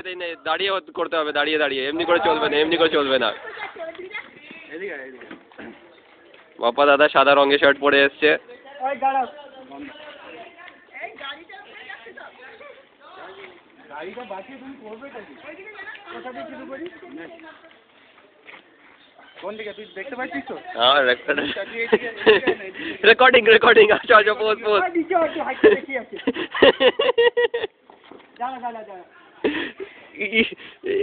কিছুতেই নেই, দাঁড়িয়ে করতে হবে, দাঁড়িয়ে দাঁড়িয়ে, এমনি করে চলবে না, এমনি করে চলবে না। বাপ্পা দাদা সাদা রঙের শার্ট পরে এসছে। হ্যাঁ রেকর্ডিং রেকর্ডিং, আচ্ছা আচ্ছা পোজ পোজ।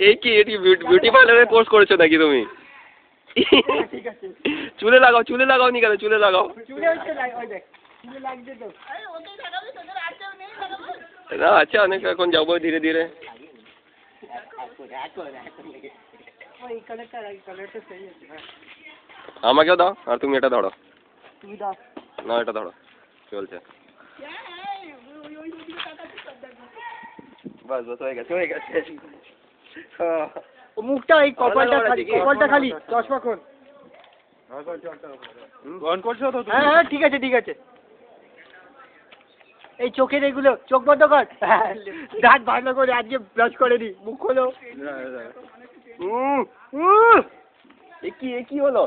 এই কি এটি বিউটি পার্লারে কোর্স করেছো নাকি তুমি? চুলে লাগাও, চুলে লাগাও নি কেন? চুলে লাগাও না, আচ্ছা অনেক, এখন যাবো ধীরে ধীরে। আমাকেও দাও, আর তুমি এটা ধরো। না এটা ধরো, চলছে। বাস বাস হয়ে গেছে, হয়ে গেছে। মুখটা এই কপালটা খালি, কপালটা খালি, চশমা কোন অন করছো তো? হ্যাঁ হ্যাঁ ঠিক আছে ঠিক আছে। এই চোখের এগুলো চোখ বন্ধ কর, দাঁত ভালো করে আজকে ব্রাশ করে দি, মুখ খোলো। এ কি হলো?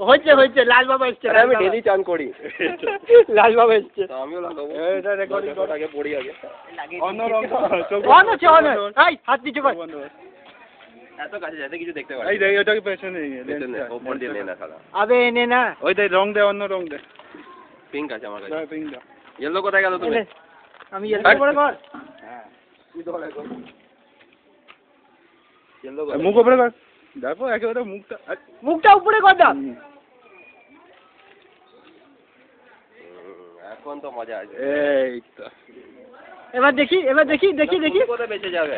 হচ্ছে হচ্ছে, লাল বাবা এসছে। আমি ডেলি চান করি। লাল বাবা এসছে। আমিও লাগাবো। এটা রেকর্ডিং কর, আগে পড়ি আগে। অন্য রং চোখ অন হচ্ছে, অন হচ্ছে। এই হাত নিচে কর। এত কাছে যাতে কিছু দেখতে পারি। এই দেখ এটাকে পেছনে নিয়ে ওপর দিয়ে নে না শালা। আবে এনে না, ওই দেখ রং দে, অন্য রং দে। পিঙ্ক আছে আমার কাছে। পিঙ্ক দা। ইয়েলো কোথায় গেল তুমি? আমি এত বড় কর। হ্যাঁ তুই তো বলে কর। ইয়েলো মুখ উপরে কর, দেখো একেবারে মুখটা, মুখটা উপরে কর না। এখন তো মজা আছে। এই তো এবার দেখি, এবার দেখি দেখি দেখি। কোথায় বেঁচে যাবে?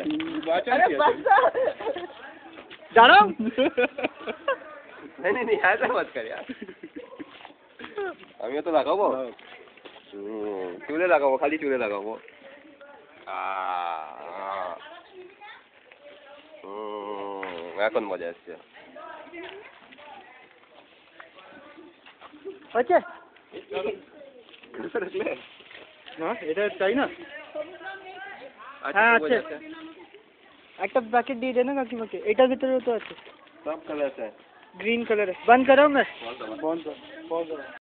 দাঁড়াও। नहीं नहीं नहीं ऐसा मत कर यार। আমিও তো লাগাবো। চুলে লাগাবো, খালি চুলে লাগাবো। এখন মজা আসছে। হচ্ছে না এটা চাই না। হ্যাঁ আছে, একটা প্যাকেট দিয়ে দে না কাকিমাকে, এটার ভিতরে তো আছে। सब कलर है। ग्रीन कलर है। बंद करो मैं। বন্ধ বন্ধ।